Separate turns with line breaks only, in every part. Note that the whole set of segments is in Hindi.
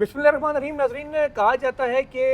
बिस्मिल्लाहिर्रहमानिर्रहीम। नाज़रीन, कहा जाता है कि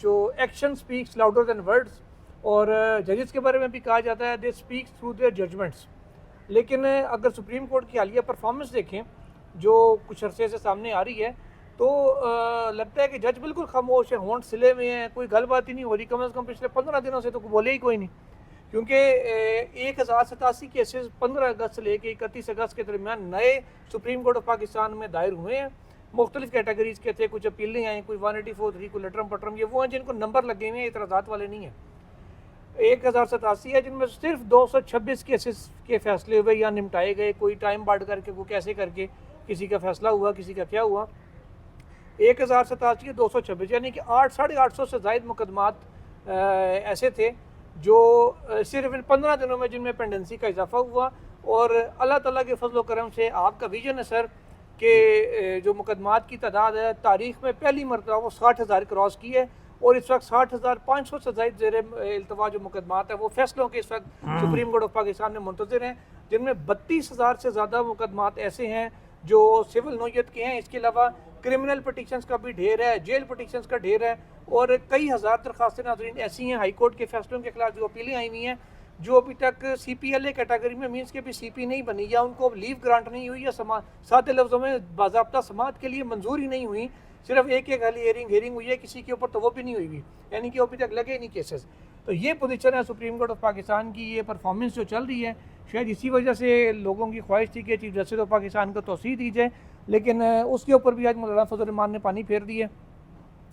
जो action speaks louder than words, और जजेस के बारे में भी कहा जाता है they speaks through their judgments. लेकिन अगर सुप्रीम कोर्ट की हालिया परफॉर्मेंस देखें जो कुछ अरसे से सामने आ रही है, तो लगता है कि जज बिल्कुल खामोश है, होंठ सिले में हैं, कोई गलबात ही नहीं हो रही। कम से कम पिछले 15 दिनों से तो बोले ही कोई नहीं, क्योंकि 1087 केसेस 15 अगस्त से लेकर 31 अगस्त के दरमियान नए सुप्रीम कोर्ट ऑफ पाकिस्तान में दायर हुए हैं। मुख्तलिफ कैटेगरीज के थे, कुछ अपीलें आई, कोई 184, कोई लटरम पटरम, ये वो हैं जिनको नंबर लगे हुए हैं, इतराज़ात वाले नहीं हैं। 1087 है जिनमें सिर्फ 226 केसेस के फैसले हुए या निपटाए गए, कोई टाइम बाढ़ करके, वो कैसे करके किसी का फैसला हुआ, किसी का क्या हुआ। 1087 है 226, यानी कि 800 से ज़ायद मुकदमात ऐसे थे जो सिर्फ इन 15 दिनों में जिनमें पेंडेंसी का इजाफा हुआ। और अल्लाह ताला के फजल करम से आपका विजन है सर कि जो मुकदमात की तादाद है तारीख़ में पहली मरतबा वो 60,000 क्रॉस की है, और इस वक्त 60,500 से ज़ायद ज़ेर इल्तवा जो मुकदमात है वो फैसलों के इस वक्त सुप्रीम कोर्ट ऑफ पाकिस्तान में मुंतज़िर हैं, जिनमें 32,000 से ज़्यादा मुकदमात ऐसे हैं जो सिविल नोयत के हैं। इसके अलावा क्रिमिनल पटिशन्स का भी ढेर है, जेल पटिशन्स का ढेर है, और कई हज़ार दरखास्तें नाज़रीन ऐसी हैं हाई कोर्ट के फैसलों के खिलाफ जो अपीलें आई हुई हैं, जो अभी तक CPLA कैटेगरी में मीन्स के भी CP नहीं बनी, या उनको लीव ग्रांट नहीं हुई, या सादे लफ्ज़ों में बाज़ाब्ता समाअत के लिए मंजूरी नहीं हुई। सिर्फ एक खाली हेयरिंग हुई है किसी के ऊपर, तो वो भी नहीं हुई, यानी कि अभी तक लगे नहीं केसेस। तो ये पोजीशन है सुप्रीम कोर्ट ऑफ पाकिस्तान की। ये परफॉर्मेंस जो चल रही है, शायद इसी वजह से लोगों की ख्वाहिश थी कि चीफ जस्टिस ऑफ पाकिस्तान को तोसीह दी जाए, लेकिन उसके ऊपर भी आज मौलाना फजल रहमान ने पानी फेर दिया।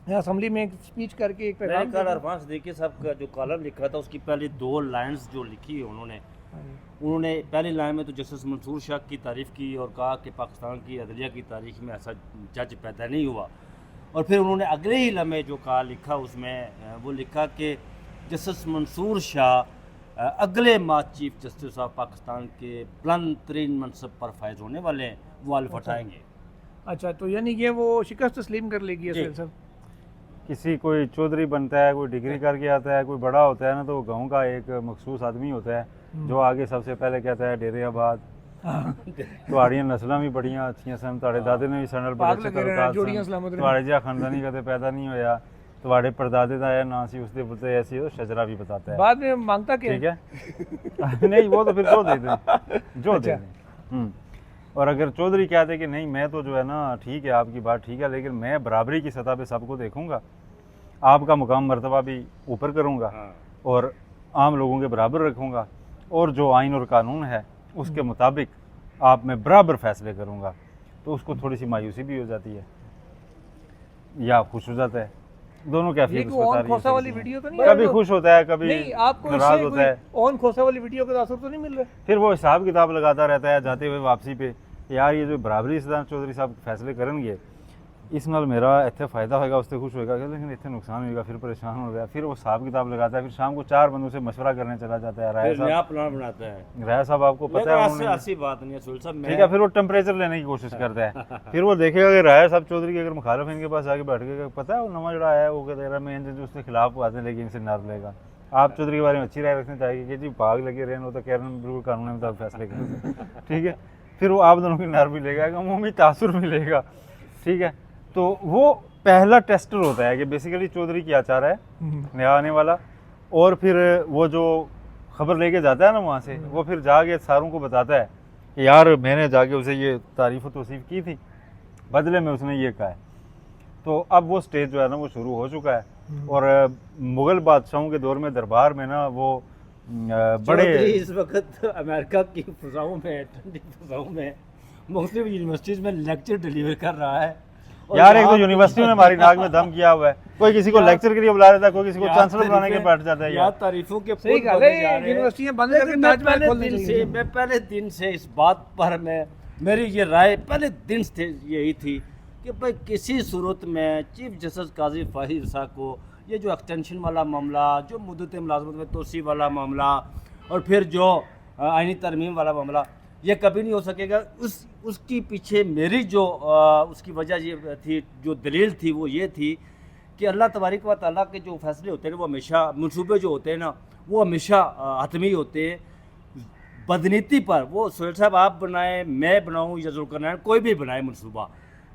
असम्बली में एक स्पीच करके एक पैगाम
कल अरफान सिद्दीकी साहब का जो कॉलम लिखा था उसकी पहली 2 लाइंस जो लिखी है उन्होंने पहली लाइन में तो जस्टिस मंसूर शाह की तारीफ़ की और कहा कि पाकिस्तान की अदलिया की तारीख में ऐसा जज पैदा नहीं हुआ। और फिर उन्होंने अगले ही लम्हे जो कहा लिखा उसमें वो लिखा कि जस्टिस मंसूर शाह अगले माह चीफ जस्टिस ऑफ पाकिस्तान के बुलंद तरीन मनसब पर फायज होने वाले हैं, वो अलफ उठाएंगे।
अच्छा, तो यानी कि वो शिकस्त तस्लीम कर लेगी सर।
किसी कोई चौधरी बनता है, कोई डिग्री करके आता है, कोई बड़ा होता है ना, तो गांव का एक मखसूस आदमी होता है जो आगे सबसे पहले कहता है डेरे आबाद ਤੁਹਾਡੀਆਂ ਨਸਲਾਂ ਵੀ ਬੜੀਆਂ ਅੱਛੀਆਂ ਸਨ, ਤੁਹਾਡੇ ਦਾਦੇ ਨੇ ਵੀ ਸਾਡੇ ਨਾਲ ਬੜੇ ਅੱਛੇ ਤਾਲੁਕਾਤ ਸਨ, ਤੁਹਾਡੇ ਜਿਹਾ ਖਾਨਦਾਨੀ ਕਦੇ ਪੈਦਾ नहीं होया, ਤੁਹਾਡੇ परदादे ਦਾ ਇਹ ਨਾਂ ਸੀ, उसके पुत्र ऐसी हो शजरा भी बताता है।
बाद में मांगता क्या?
ठीक है नहीं वो तो फिर जो दे दें जो दे दें। और अगर चौधरी कहते कि नहीं मैं तो जो है ना ठीक है आपकी बात ठीक है, लेकिन मैं बराबरी की सतह पे सबको देखूंगा, आपका मुकाम मर्तबा भी ऊपर करूंगा और आम लोगों के बराबर रखूंगा, और जो आइन और कानून है उसके मुताबिक आप में बराबर फैसले करूंगा, तो उसको थोड़ी सी मायूसी भी हो जाती है या खुश हो जाता है। दोनों कैफियत
खोसा वाली वीडियो तो नहीं,
कभी खुश होता है कभी नाराज होता है।
ऑन खोसा वाली वीडियो का असर तो नहीं मिल रहा,
फिर वो हिसाब किताब लगाता रहता है जाते हुए वापसी पे, यार ये जो बराबरी सदान चौधरी साहब फैसले करेंगे इस नाल मेरा इतने फ़ायदा होगा, उससे खुश होगा, लेकिन इतने नुकसान होगा, फिर परेशान हो गया। फिर वो हिसाब किताब लगाता है, फिर शाम को 4 बंदों से मशवरा करने चला जाता है। राय साहब
प्लान बनाता है,
राय साहब आपको पता है
ऐसी बात नहीं है सुल साहब,
ठीक है। फिर वो टेम्परेचर लेने की कोशिश करता है, फिर वो देखेगा कि राय साहब चौधरी के अगर मुखालिफ इनके पास आके बैठ के पता है वो नवा जोड़ा आया है वो कहता है मैं इनसे उसके खिलाफ आते हैं लेकिन इनसे नार लेगा। आप चौधरी के बारे में अच्छी राय रखनी चाहिए कि जी भाग लगे रहने हो तो कह रहे हैं बिल्कुल कानून में तब फैसले करें, ठीक है। फिर वो आप दोनों की नार भी लेगा, अमूमी तासुर भी लेगा, ठीक है। तो वो पहला टेस्टर होता है कि बेसिकली चौधरी क्या चाह रहा है नया आने वाला, और फिर वो जो खबर लेके जाता है ना वहाँ से, वो फिर जाके सारों को बताता है कि यार मैंने जाके उसे ये तारीफ़ व तौसीफ़ की थी, बदले में उसने ये कहा है। तो अब वो स्टेज जो है ना वो शुरू हो चुका है। और मुग़ल बादशाहों के दौर में दरबार में ना वो बड़े
इस वक्त अमेरिका की फ़ज़ाओं में ठंडी फ़ज़ाओं में मुख्तलिफ यूनिवर्सिटीज़ में लेक्चर डिलीवर कर रहा है।
यार एक तो यूनिवर्सिटी ने हमारी नाक में दम किया हुआ है, कोई किसी को लेक्चर के लिए बुला रहा था, कोई किसी को चांसलर बनाने के बैठ जाता है। यार
तारीफों के
सही गल है, यूनिवर्सिटियां बंद करके
मैं पहले दिन से इस बात पर मेरी ये राय पहले दिन से यही थी कि भाई किसी सूरत में चीफ जस्टिस काजी फाहिद साहब को ये जो एक्सटेंशन वाला मामला, जो मुद्दत मुलाजमत में तोसी वाला मामला, और फिर जो आइनी तरमीम वाला मामला, ये कभी नहीं हो सकेगा। उसकी पीछे मेरी जो उसकी वजह ये थी, जो दलील थी वो ये थी कि अल्लाह तबारक व तआला के जो फैसले होते हैं वो हमेशा मनसूबे जो होते हैं ना वो हमेशा हतमी होते हैं। बदनीति पर वो सोहेल साहब आप बनाएं, मैं बनाऊं या जुल्करनैन कोई भी बनाए मनसूबा,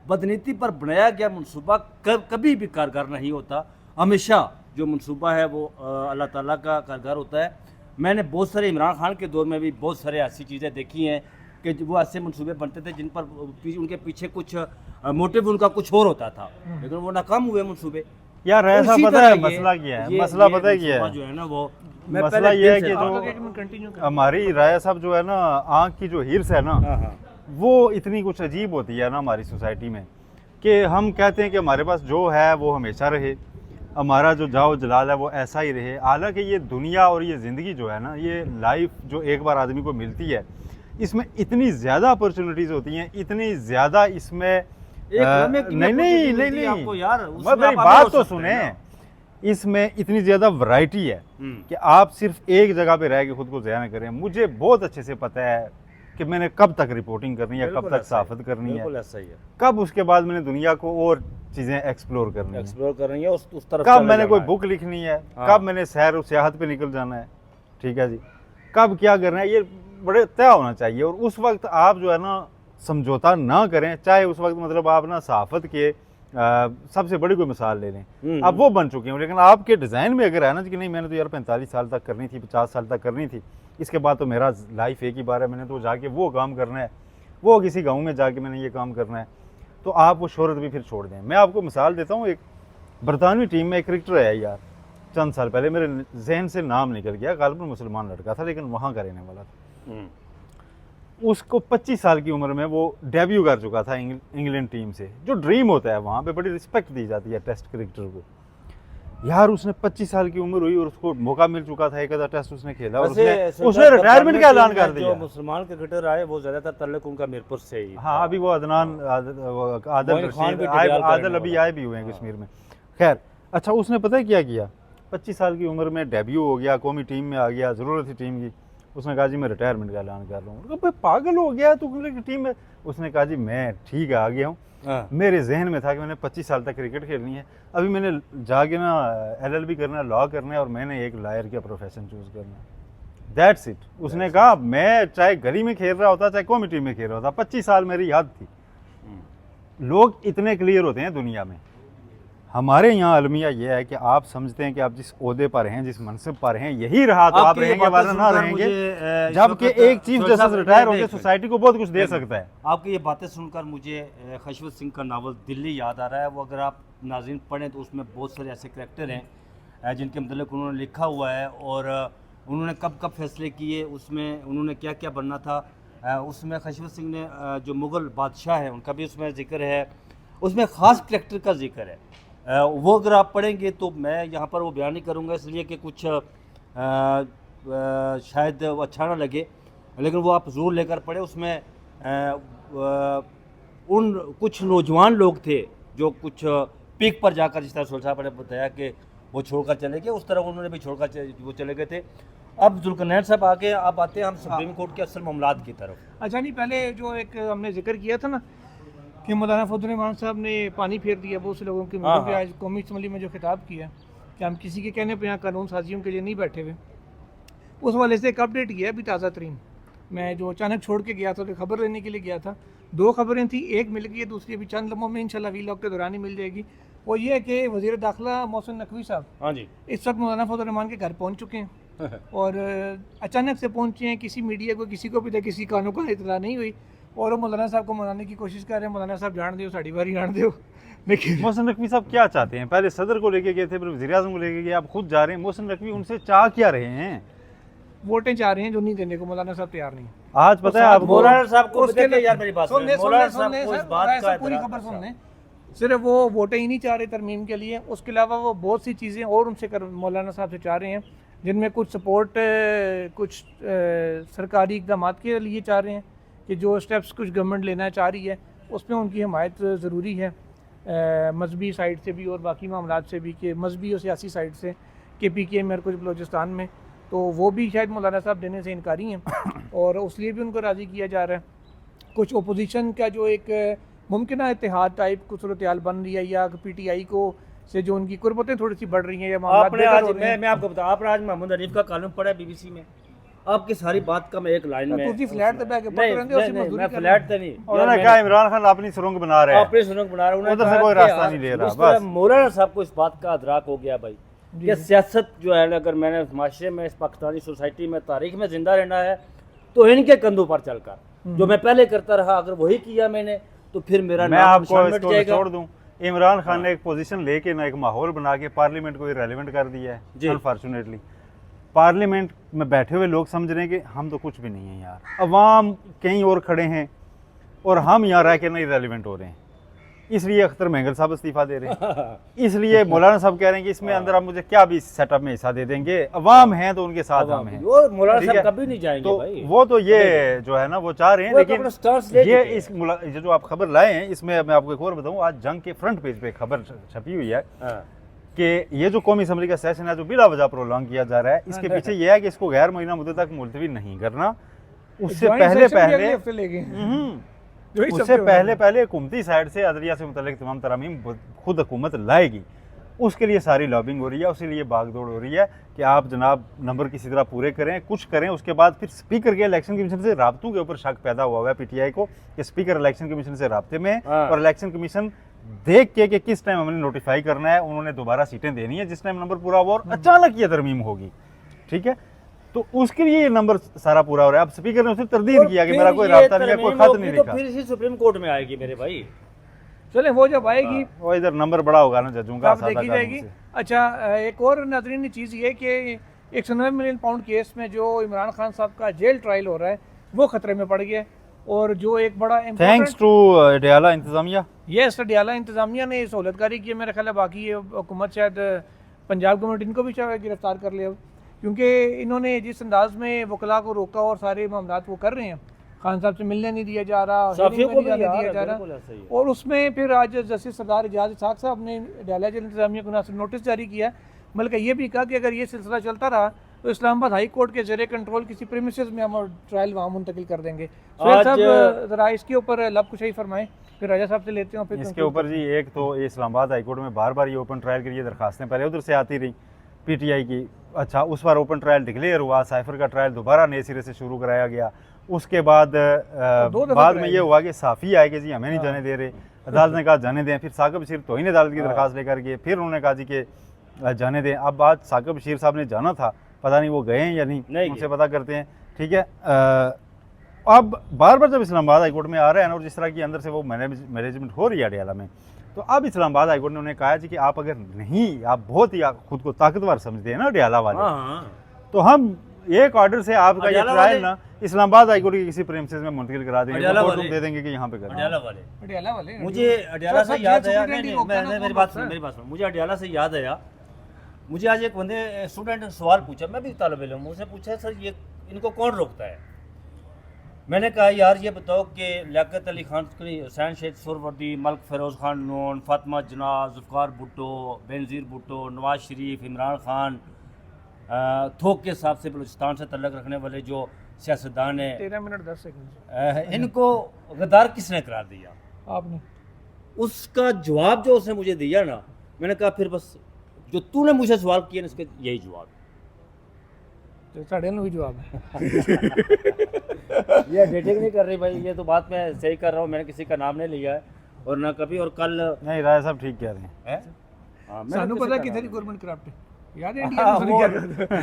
बदनीति पर बनाया गया मंसूबा कभी भी कारगर नहीं होता। हमेशा जो मंसूबा है वो अल्लाह ताला का कारगर होता है। मैंने बहुत सारे इमरान खान के दौर में भी बहुत सारे ऐसी चीज़ें देखी हैं कि वो ऐसे मंसूबे बनते थे जिन पर उनके पीछे कुछ मोटिव उनका कुछ और होता था, लेकिन वो नाकाम हुए मंसूबे।
यार ऐसा
उसी
पता
तरह
है मसला क्या है, मसला पता है क्या
मंसूबा
है,
जो है ना वो मैं
मसला
पहले
ये है
दिन
कि
से-
जो
कंटिन्यू
हमारी राय साहब जो है ना, आँख की जो हिर्स है ना,
हाँ हाँ
वो इतनी कुछ अजीब होती है ना हमारी सोसाइटी में कि हम कहते हैं कि हमारे पास जो है वो हमेशा रहे, हमारा जो जाओ जलाल है वो ऐसा ही रहे। हालांकि ये दुनिया और ये ज़िंदगी जो है ना, ये लाइफ जो एक बार आदमी को मिलती है, इसमें इतनी ज़्यादा अपॉर्चुनिटीज़ होती हैं, इतनी ज़्यादा इसमें
एक लम्हे की
नहीं नहीं
opportunity
नहीं
मिलती है
नहीं
आपको यार, उसमें
मैं मेरी
आप
बात
आगे
तो
हो सकते
सुने,
हैं ना।
इसमें इतनी ज़्यादा वैरायटी है कि आप सिर्फ एक जगह पे रह के खुद को ज़ाया ना करें। मुझे बहुत अच्छे से पता है कि मैंने कब तक रिपोर्टिंग करनी है, कब
बिल्कुल
तक
ऐसा ही,
सहाफ़त करनी है,
बिल्कुल ऐसा ही है।
कब उसके बाद मैंने दुनिया को और चीज़ें एक्सप्लोर करनी है,
एक्सप्लोर कर रही है उस तरफ
कब
चले
मैंने कोई
जाना है।
बुक लिखनी है,
हाँ।
कब मैंने सैर और सियाहत पे निकल जाना है, ठीक है जी, कब क्या करना है, ये बड़े तय होना चाहिए। और उस वक्त आप जो है ना समझौता ना करें, चाहे उस वक्त मतलब आप ना सहाफ़त के सबसे बड़ी कोई मिसाल ले लें, अब वो बन चुके हैं, लेकिन आपके डिज़ाइन में अगर है ना कि नहीं मैंने तो यार 45 साल तक करनी थी, 50 साल तक करनी थी, इसके बाद तो मेरा लाइफ एक ही बार है, मैंने तो जाके वो काम करना है, वो किसी गाँव में जाके मैंने ये काम करना है, तो आप वो शोहरत भी फिर छोड़ दें। मैं आपको मिसाल देता हूँ, एक बरतानवी टीम में एक क्रिकेटर है यार, चंद साल पहले मेरे जहन से नाम निकल गया, गालिबन मुसलमान लड़का था लेकिन वहाँ का रहने वाला था। उसको 25 साल की उम्र में वो डेब्यू कर चुका था इंग्लैंड टीम से, जो ड्रीम होता है, वहाँ पे बड़ी रिस्पेक्ट दी जाती है टेस्ट क्रिकेटर को। यार उसने 25 साल की उम्र हुई और उसको मौका मिल चुका था, एक आधा टेस्ट उसने खेला और उसने रिटायरमेंट का ऐलान कर दिया।
जो मुसलमान क्रिकेटर आए वो ज्यादातर तल्लुक उनका मीरपुर से ही।
हाँ, अभी वो अदनान आदिल
मोइन खान
रशीद
भी टिडियाल का
आदिल
रहने
अभी
वाला।
आए भी हुए हैं कश्मीर में। खैर अच्छा, उसने पता है क्या किया, 25 साल की उम्र में डेब्यू हो गया, कौमी टीम में आ गया, ज़रूरत थी टीम की, उसने कहा जी मैं रिटायरमेंट का ऐलान कर रहा हूँ। भाई पागल हो गया तू टीम में? उसने कहा जी मैं ठीक है आ गया हूँ, मेरे जहन में था कि मैंने 25 साल तक क्रिकेट खेलनी है, अभी मैंने जाके ना LLB करना है, लॉ करना है, और मैंने एक लायर का प्रोफेशन चूज़ करना है, दैट्स इट। उसने कहा मैं चाहे गली में खेल रहा होता, चाहे कौमी टीम में खेल रहा होता, 25 साल मेरी याद थी। लोग इतने क्लियर होते हैं दुनिया में। हमारे यहाँ अलमिया ये है कि आप समझते हैं कि आप जिस ओहदे पर हैं, जिस मनसब पर हैं, यही रहा तो आप रहेंगे, वरना ना रहेंगे। जबकि एक चीफ जस्टिस रिटायर होकर सोसाइटी को बहुत कुछ दे सकता है।
आपकी ये बातें सुनकर मुझे खशवत सिंह का नावल दिल्ली याद आ रहा है। वो अगर आप नाज़रीन पढ़ें तो उसमें बहुत सारे ऐसे करैक्टर हैं जिनके मतलब उन्होंने लिखा हुआ है, और उन्होंने कब कब फैसले किए, उसमें उन्होंने क्या क्या बनना था। उसमें खशवत सिंह ने जो मुग़ल बादशाह है उनका भी उसमें जिक्र है, उसमें ख़ास करैक्टर का जिक्र है। वो अगर आप पढ़ेंगे तो मैं यहाँ पर वो बयान नहीं करूँगा इसलिए कि कुछ शायद अच्छा ना लगे, लेकिन वो आप ज़रूर लेकर पढ़े। उसमें उन कुछ नौजवान लोग थे जो कुछ पीक पर जाकर, जिस तरह सुहेल साहब ने बताया कि वो छोड़कर चले गए, उस तरह उन्होंने भी छोड़कर वो चले गए थे। अब जुल्करनैन साहब आगे आप आते हैं हम सुप्रीम कोर्ट के असल मामलात की तरफ।
अच्छा नहीं, पहले जो एक हमने जिक्र किया था ना कि मौलाना फजल रहमान साहब ने पानी फेर दिया बहुत से लोगों के मुंह पे, आज कौमी असम्बली में जो खिताब किया कि हम किसी के कहने पे यहाँ कानून साजियों के लिए नहीं बैठे हुए, उस वाले से एक अपडेट किया अभी ताज़ा तरीन। मैं जो अचानक छोड़ के गया था तो खबर लेने के लिए गया था, 2 खबरें थी, एक मिल गई है, दूसरी अभी चंद लम्हों में इंशाल्लाह वीलॉग के दौरान ही मिल जाएगी। वो ये है कि वज़ीर दाखिला मोहसिन नकवी साहब
हाँ जी
इस वक्त मौलाना फजल रहमान के घर पहुँच चुके हैं और अचानक से पहुँचे हैं, किसी मीडिया को, किसी को भी किसी कानों का इतला नहीं हुई, और वो मौलाना साहब को मनाने की कोशिश कर रहे हैं, मौलाना साहब जान दो, साड़ी बारी जान दो। लेकिन
मोहसिन नकवी साहब क्या चाहते हैं? पहले सदर को लेके गए थे, फिर वज़ीर आज़म को लेके गए, आप खुद जा रहे हैं। मोहसिन नकवी उनसे चाह क्या रहे हैं?
वोटें चाह रहे हैं जो नहीं देने को मौलाना साहब तैयार नहीं।
आज पता है आपको,
मौलाना साहब को
उसके
देखिए यार, मेरी बात सुनिए, मौलाना साहब को इस बात का
पूरी
एतराज़
खबर
था।
सुन लें, सिर्फ वो वोटें ही नहीं चाह रहे तरमीम के लिए, उसके अलावा वो बहुत सी चीज़ें और उनसे मौलाना साहब से चाह रहे हैं, जिनमें कुछ सपोर्ट, कुछ सरकारी इकदाम के लिए चाह रहे हैं कि जो स्टेप्स कुछ गवर्नमेंट लेना चाह रही है उसमें उनकी हमायत ज़रूरी है, मजहबी साइड से भी और बाकी मामलात से भी, कि मजहबी और सियासी साइड से कि PKM और कुछ बलोचिस्तान में, तो वो भी शायद मौलाना साहब देने से इनकारी हैं और उसलिए भी उनको राज़ी किया जा रहा है। कुछ अपोजिशन का जो एक मुमकिन इत्तेहाद टाइप कुछ सूरत हाल बन रही है, या PTI को से जो उनकी कुर्बतें थोड़ी सी बढ़ रही हैं, या मामलात
आपने
बेहतर
आज
हो रहे हैं।
मैं आपको बताऊं, आपने आज महमूद हनीफ का कॉलम पढ़ा है BBC में? आपकी सारी बात का मैं एक लाइन में
ਤੁਸੀਂ ਫਲੈਟ ਤੇ ਬੈ ਕੇ
नहीं,
ਪੱਟ ਰਹਿੰਦੇ ਹੋ
नहीं,
ਅਸੀਂ
नहीं,
ਮਜ਼ਦੂਰੀ
मैं
कर
फ्लैट पे नहीं
उन्होंने कहा इमरान खान अपनी सुरंग बना रहे हैं,
अपने सुनक बना रहे हैं।
उधर से
कहा
कोई
कि
रास्ता
यार,
नहीं ले रहा,
उस तरह
बस।
मौलाना साहब को इस बात का अदराक हो गया भाई कि सियासत जो है ना, अगर मैंने माशरे में, इस पाकिस्तानी सोसाइटी में, तारीख में जिंदा रहना है तो इनके कंधों पर चलकर जो मैं पहले करता रहा, अगर वही किया मैंने तो फिर मेरा
मैं
नाम
आपको
निशान मिट
इसको
जाएगा।
छोड़ दूं, इमरान खान ने एक पोजीशन लेके ना एक माहौल बना के पार्लियामेंट को इरेलीवेंट कर दिया
जी।
है अनफॉर्चुनेटली। पार्लियामेंट में बैठे हुए लोग समझ रहे हैं कि हम तो कुछ भी नहीं है यार, अवाम कहीं और खड़े हैं और हम यहाँ रह के ना इरेलीवेंट हो रहे हैं, इसलिए अख्तर महंगल साहब इस्तीफा दे रहे हैं, इसलिए मौलाना साहब कह रहे हैं कि इसमें अंदर आप मुझे क्या भी सेटअप में हिस्सा दे देंगे, अवाम हैं तो उनके साथ हम हैं।
वो मौलाना
ठीक
साहब
है?
कभी नहीं जाएंगे
तो
भाई।
वो तो ये जो है ना वो चाह रहे हैं,
वो एक
लेकिन
अपना stance ले
ये
चुके हैं।
ये जो आप खबर लाए हैं इसमें मैं आपको एक और बताऊं, आज जंग के फ्रंट पेज पे खबर छपी हुई है
हाँ।
कि ये जो कौमी असम्बली का सेशन है जो बिला वजह प्रोलॉन्ग किया जा रहा है, इसके पीछे ये है कि इसको गैर मुअय्यना मुद्दत तक मुलतवी नहीं करना। उससे
Joint
पहले
session भी अगले
पहले
हफ्ते ले गए हैं।
हम्म,
वही सब
उससे
तो
पहले पहले हुकूमती साइड से अदलिया से मुतल्लिक तमाम तरामीम खुद हुकूमत लाएगी, उसके लिए सारी लॉबिंग हो रही है, उसी लिए भागदौड़ हो रही है कि आप जनाब नंबर किसी तरह पूरे करें, कुछ करें। उसके बाद फिर स्पीकर के इलेक्शन कमीशन से राब्तों के ऊपर शक पैदा हुआ है पीटीआई को कि स्पीकर इलेक्शन कमीशन से राब्ते में है
हाँ।
और इलेक्शन कमीशन देख के कि किस टाइम हमने नोटिफाई करना है, उन्होंने दोबारा सीटें देनी है जिस टाइम नंबर पूरा हुआ और अचानक ये तरमीम होगी, ठीक है, तो उसके लिए ये नंबर सारा पूरा हो रहा है। अब स्पीकर ने उसे तरदीद
और
किया कि
फिर
मेरा कोई
ये
राब्ता नहीं है, कोई
तरमीम
खत
होगी
नहीं
तो
लिखा।
फिर इसी सुप्रीम कोर्ट में आएगी मेरे भाई।
चले वो जब आएगी
वो इधर नंबर बड़ा होगा ना जजों का,
तब
सादा
देखी
कानून
जाएगी।
से।
अच्छा, एक और नाज़रीन चीज़ ये कि 190 मिलियन पाउंड केस में जो इमरान खान साहब का जेल ट्रायल हो रहा है वो खतरे में पड़ गया है, और जो एक बड़ा
थैंक्स टू डयाला इंतजामिया,
ये डयाला इंतजामिया ने सहूलतकारी की है। मेरा ख्याल है बाकी ये हुकूमत शायद पंजाब गवर्नमेंट इनको भी चाहे गिरफ्तार कर ले अब, क्योंकि इन्होंने जिस अंदाज में वकला को रोका और सारे मामला वो कर रहे हैं, खान साहब से मिलने नहीं दिया जा रहा,
साफियों
hearing
को
में नहीं
भी
जाने
यार,
दिया जा रहा,
बिल्कुल ऐसा ही है।
और उसमें फिर आज जस्टिस सरदार एजाज इसाक साहब ने डयाला जेल इंतजामिया को नोटिस जारी किया, बल्कि ये भी कहा कि अगर ये सिलसिला चलता रहा तो इस्लामाबाद हाई कोर्ट के ज़रिए कंट्रोल किसी प्रीमिसेस में हम ट्रायल वहाँ मुंतकिल कर देंगे। सुहेल साहब ज़रा इसके ऊपर लब कुछ ही फरमाएं, फिर राजा साहब से लेते हैं। फिर
इसके ऊपर जी एक तो ये इस्लामाबाद हाई कोर्ट में बार बार ये ओपन ट्रायल के लिए दरखास्तें पहले उधर से आती रही पीटीआई की, अच्छा उस बार ओपन ट्रायल डिक्लेयर हुआ, साइफर का ट्रायल दोबारा नए सिरे से शुरू कराया गया, उसके बाद बाद में ये हुआ कि साफ़ी आए कि जी हमें नहीं जाने दे रहे, अदालत ने कहा जाने दें, फिर साकिब बशीर तौहीन अदालत की दरखास्त लेकर गए, फिर उन्होंने कहा जी कि जाने दें। अब आज साकिब बशीर साहब ने जाना था, पता नहीं वो गए हैं या नहीं उनसे पता करते हैं, ठीक है। अब बार बार जब इस्लामाबाद हाई कोर्ट में आ रहे हैं और जिस तरह की अंदर से वो मैनेजमेंट हो रही है अडयाला में, तो अब इस्लामाबाद हाई कोर्ट ने उन्हें कहा जी कि आप अगर नहीं, आप बहुत ही खुद को ताकतवर समझते हैं ना अडयाला वाले, तो हम एक ऑर्डर से आपका ये ट्रायल ना इस्लामाबाद हाई कोर्ट के किसी प्रेमिसेस में मुंतकिल करा देंगे, कोर्ट रूम दे देंगे कि यहाँ पे करें।
अडयाला वाले
अडयाला वाले
मुझे अडयाला से याद आया,
नहीं,
नहीं,
रोका ना,
मेरी
कौन
बात
रोकता
सुन,
है?
मेरी बात सुन, मुझे अडयाला से याद आया, मुझे आज एक बंदे स्टूडेंट ने सवाल पूछा, मैं भी तालिब इल्म हूं, उसने पूछा सर ये इनको कौन रोकता है। मैंने कहा यार ये बताओ कि लियाकत अली खान, हुसैन शेख सुरवर्दी, मलिक फिरोज़ खान नून, फातिमा जना, जुल्फ़िकार भुट्टो, बेनज़ीर भुट्टो, नवाज शरीफ, इमरान खान, थोक के हिसाब से बलूचिस्तान से तल्लक रखने वाले जो सियासतदान हैं,
13 मिनट 10 सेकंड
इनको गद्दार किसने करार दिया?
आपने
उसका जवाब जो उसने मुझे दिया ना, मैंने कहा फिर बस जो तूने मुझे सवाल किया ना, इसका यही जवाब
तो साढ़े नौ भी जवाब है।
ये डेटिंग नहीं कर रही भाई, ये तो बात मैं सही कर रहा हूँ, मैंने किसी का नाम नहीं लिया है और ना कभी, और कल
नहीं राय साहब ठीक कह रहे हैं।
है हाँ, मैंने
सानू
किसी
पता
का
कि
नाम
तेरी गवर्नमेंट करप्ट है, याद है
हाँ,
इंडिया में
वो
क्या करता है?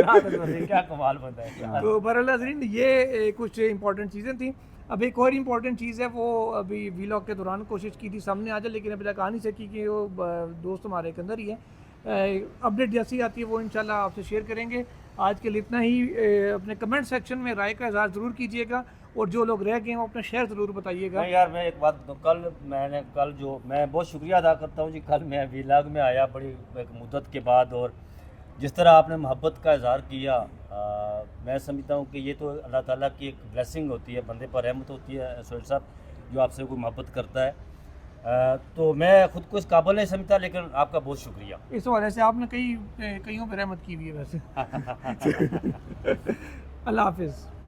रात में क्या कमाल बंदा है यार।
तो बहरहाल नाज़रीन ये कुछ इंपॉर्टेंट चीज़ें थी। अब एक और इम्पॉर्टेंट चीज़ है, वो अभी वीलॉग के दौरान कोशिश की थी सामने आ जाए, लेकिन अभी तक आ नहीं सकी कि वो दोस्त हमारे के अंदर ही है। अपडेट जैसी आती है वो इंशाल्लाह आपसे शेयर करेंगे। आज के लिए इतना ही। अपने कमेंट सेक्शन में राय का इज़हार ज़रूर कीजिएगा, और जो लोग रह गए हैं वो अपना शहर ज़रूर बताइएगा।
नहीं यार, मैं एक बात तो कल जो मैं बहुत शुक्रिया अदा करता हूँ जी, कल मैं वीलॉग में आया बड़ी एक मुद्दत के बाद, और जिस तरह आपने मोहब्बत का इज़हार किया, मैं समझता हूँ कि ये तो अल्लाह ताला की एक ब्लेसिंग होती है, बंदे पर रहमत होती है सुहेल साहब, जो आपसे कोई मोहब्बत करता है। तो मैं ख़ुद को इस काबिल नहीं समझता, लेकिन आपका बहुत शुक्रिया।
इस वजह से आपने कईयों पर रहमत की हुई है वैसे। अल्लाह हाफिज़।